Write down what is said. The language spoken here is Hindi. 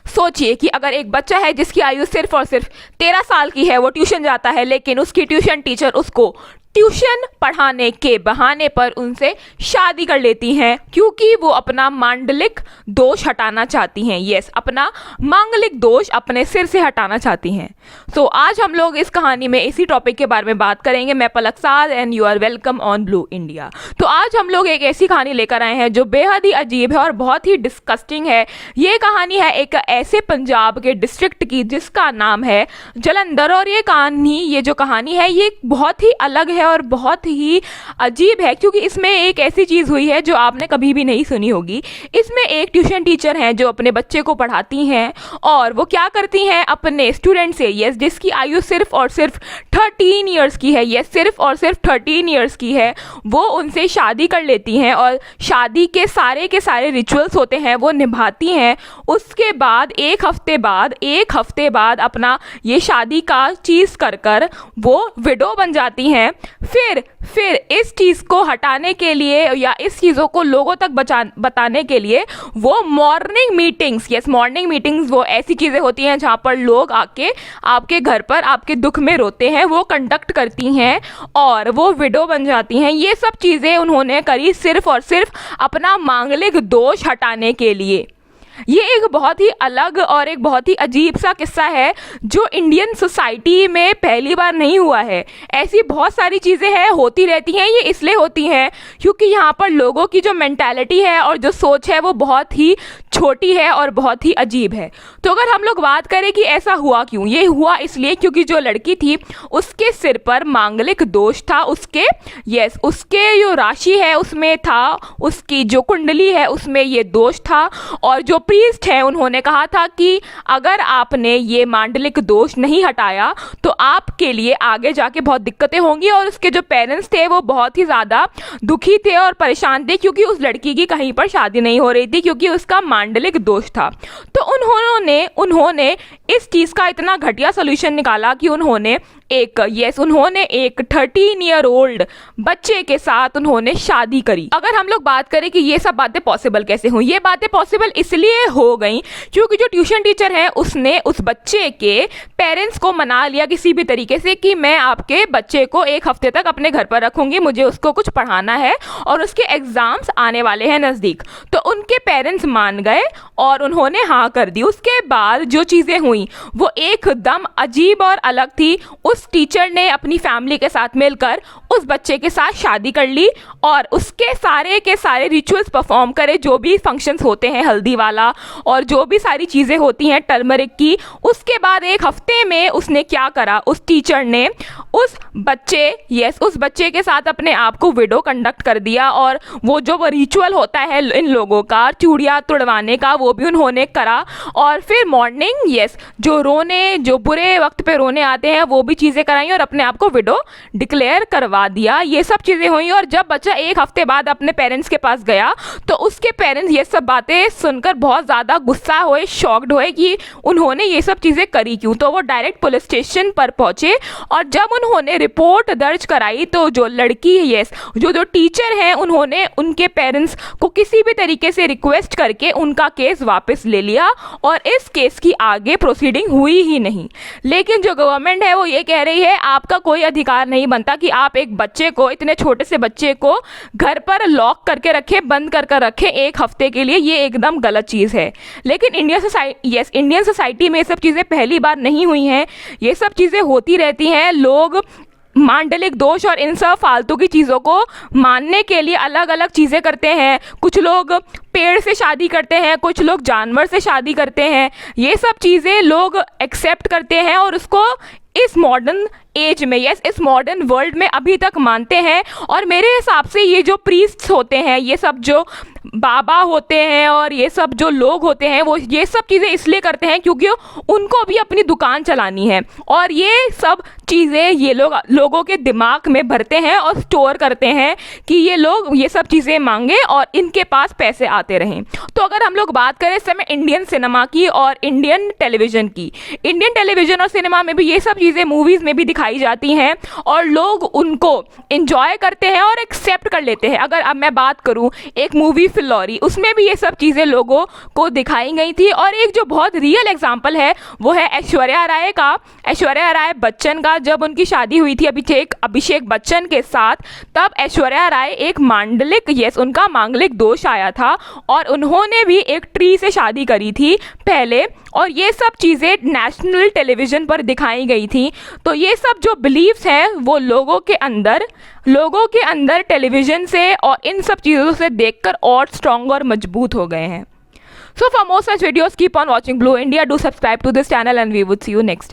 सोचिए कि अगर एक बच्चा है जिसकी आयु सिर्फ और सिर्फ 13 साल की है, वो ट्यूशन जाता है, लेकिन उसकी ट्यूशन टीचर उसको ट्यूशन पढ़ाने के बहाने पर उनसे शादी कर लेती हैं, क्योंकि वो अपना मांडलिक दोष हटाना चाहती हैं। यस, अपना मांगलिक दोष अपने सिर से हटाना चाहती हैं। तो आज हम लोग इस कहानी में इसी टॉपिक के बारे में बात करेंगे। मैं Palak Saaj and you are welcome on blue India. तो आज हम लोग एक ऐसी कहानी लेकर आए हैं जो बेहद ही अजीब है और बहुत ही डिस्कस्टिंग है। ये कहानी है एक ऐसे पंजाब के डिस्ट्रिक्ट की जिसका नाम है जलंधर, और ये जो कहानी है ये बहुत ही अलग है और बहुत ही अजीब है, क्योंकि इसमें एक ऐसी चीज़ हुई है जो आपने कभी भी नहीं सुनी होगी। इसमें एक ट्यूशन टीचर हैं जो अपने बच्चे को पढ़ाती हैं, और वो क्या करती हैं, अपने स्टूडेंट से, यस, जिसकी आयु सिर्फ और सिर्फ 13 ईयर्स की है, यस, सिर्फ और सिर्फ 13 ईयर्स की है, वो उनसे शादी कर लेती हैं और शादी के सारे रिचुअल्स होते हैं वो निभाती हैं। उसके बाद एक हफ्ते बाद अपना ये शादी का चीज़ कर वो विडो बन जाती हैं। फिर इस चीज़ को हटाने के लिए या इस चीज़ों को लोगों तक बताने के लिए वो मॉर्निंग मीटिंग्स, वो ऐसी चीज़ें होती हैं जहाँ पर लोग आके आपके घर पर आपके दुख में रोते हैं, वो कंडक्ट करती हैं और वो विडो बन जाती हैं। ये सब चीज़ें उन्होंने करी सिर्फ और सिर्फ अपना मांगलिक दोष हटाने के लिए। ये एक बहुत ही अलग और एक बहुत ही अजीब सा किस्सा है जो इंडियन सोसाइटी में पहली बार नहीं हुआ है। ऐसी बहुत सारी चीज़ें हैं, होती रहती हैं। ये इसलिए होती हैं क्योंकि यहाँ पर लोगों की जो मेंटालिटी है और जो सोच है वो बहुत ही छोटी है और बहुत ही अजीब है। तो अगर हम लोग बात करें कि ऐसा हुआ क्यों, ये हुआ इसलिए क्योंकि जो लड़की थी उसके सिर पर मांगलिक दोष था। उसके जो राशि है उसमें था, उसकी जो कुंडली है उसमें ये दोष था, और जो प्रीस्ट है उन्होंने कहा था कि अगर आपने ये मांडलिक दोष नहीं हटाया तो आपके लिए आगे जाके बहुत दिक्कतें होंगी। और उसके जो पेरेंट्स थे वो बहुत ही ज़्यादा दुखी थे और परेशान थे, क्योंकि उस लड़की की कहीं पर शादी नहीं हो रही थी क्योंकि उसका मांडलिक दोष था। तो उन्होंने इस चीज़ का इतना घटिया सोल्यूशन निकाला कि उन्होंने एक 13 ईयर ओल्ड बच्चे के साथ उन्होंने शादी करी। अगर हम लोग बात करें कि ये सब बातें पॉसिबल कैसे हुई, ये बातें पॉसिबल इसलिए हो गई क्योंकि जो ट्यूशन टीचर है उसने उस बच्चे के पेरेंट्स को मना लिया किसी भी तरीके से कि मैं आपके बच्चे को एक हफ्ते तक अपने घर पर रखूंगी, मुझे उसको कुछ पढ़ाना है और उसके एग्जाम्स आने वाले हैं नज़दीक। तो उनके पेरेंट्स मान गए और उन्होंने हाँ कर दी। उसके बाद जो चीज़ें हुई वो एकदम अजीब और अलग थी। उस टीचर ने अपनी फैमिली के साथ मिलकर उस बच्चे के साथ शादी कर ली और उसके सारे रिचुअल्स परफॉर्म करे, जो भी फंक्शंस होते हैं हल्दी वाला और जो भी सारी चीज़ें होती हैं टर्मरिक की। उसके बाद एक हफ्ते में उसने क्या करा, उस टीचर ने उस बच्चे के साथ अपने आप को विडो कंडक्ट कर दिया, और वो जो रिचुअल होता है इन लोगों का चूड़ियाँ तुड़वाने का वो भी उन्होंने करा। और फिर मॉर्निंग जो बुरे वक्त पे रोने आते हैं वो भी चीज़ें कराई और अपने आप को विडो डिक्लेयर करवा दिया। ये सब चीज़ें हुई और जब बच्चा एक हफ्ते बाद अपने पेरेंट्स के पास गया तो उसके पेरेंट्स ये सब बातें सुनकर बहुत ज़्यादा गुस्सा हुए, शॉक्ड हुए कि उन्होंने ये सब चीज़ें करी क्यों। तो वो डायरेक्ट पुलिस स्टेशन पर पहुँचे और जब उन्होंने रिपोर्ट दर्ज कराई तो जो लड़की जो टीचर हैं उन्होंने उनके पेरेंट्स को किसी भी तरीके से रिक्वेस्ट करके उनका केस वापस ले लिया और इस केस की आगे प्रोसीडिंग हुई ही नहीं। लेकिन जो गवर्नमेंट है वो ये कह रही है आपका कोई अधिकार नहीं बनता कि आप एक बच्चे को, इतने छोटे से बच्चे को घर पर लॉक करके रखे, बंद कर रखे एक हफ्ते के लिए। ये एकदम गलत चीज़ है। लेकिन इंडियन सोसाइटी में ये सब चीज़ें पहली बार नहीं हुई हैं, ये सब चीज़ें होती रहती हैं। लोग मांडलिक दोष और इन सब फालतू की चीज़ों को मानने के लिए अलग अलग चीज़ें करते हैं। कुछ लोग पेड़ से शादी करते हैं, कुछ लोग जानवर से शादी करते हैं। ये सब चीज़ें लोग एक्सेप्ट करते हैं और उसको इस मॉडर्न एज में, इस मॉडर्न वर्ल्ड में अभी तक मानते हैं। और मेरे हिसाब से ये जो प्रीस्ट्स होते हैं, ये सब जो बाबा होते हैं और ये सब जो लोग होते हैं वो ये सब चीज़ें इसलिए करते हैं क्योंकि उनको भी अपनी दुकान चलानी है, और ये सब चीज़ें ये लोगों के दिमाग में भरते हैं और स्टोर करते हैं कि ये लोग ये सब चीज़ें मांगे और इनके पास पैसे आते रहें। तो अगर हम लोग बात करें इस समय इंडियन सिनेमा की और इंडियन टेलीविज़न की, इंडियन टेलीविज़न और सिनेमा में भी ये सब चीज़ें मूवीज़ में भी दिखाई दिखाई जाती हैं और लोग उनको इंजॉय करते हैं और एक्सेप्ट कर लेते हैं। अगर अब मैं बात करूं एक मूवी फिल्लौरी, उसमें भी ये सब चीज़ें लोगों को दिखाई गई थी। और एक जो बहुत रियल एग्जांपल है वो है ऐश्वर्या राय का, ऐश्वर्या राय बच्चन का। जब उनकी शादी हुई थी अभिषेक बच्चन के साथ, तब ऐश्वर्या राय एक उनका मांगलिक दोष आया था और उन्होंने भी एक ट्री से शादी करी थी पहले, और ये सब चीज़ें नेशनल टेलीविज़न पर दिखाई गई थी। तो ये सब जो बिलीव्स हैं वो लोगों के अंदर टेलीविज़न से और इन सब चीज़ों से देखकर और स्ट्रॉन्ग और मजबूत हो गए हैं। So for more such videos, keep on watching Blue India. Do subscribe to this channel and we would see you next time.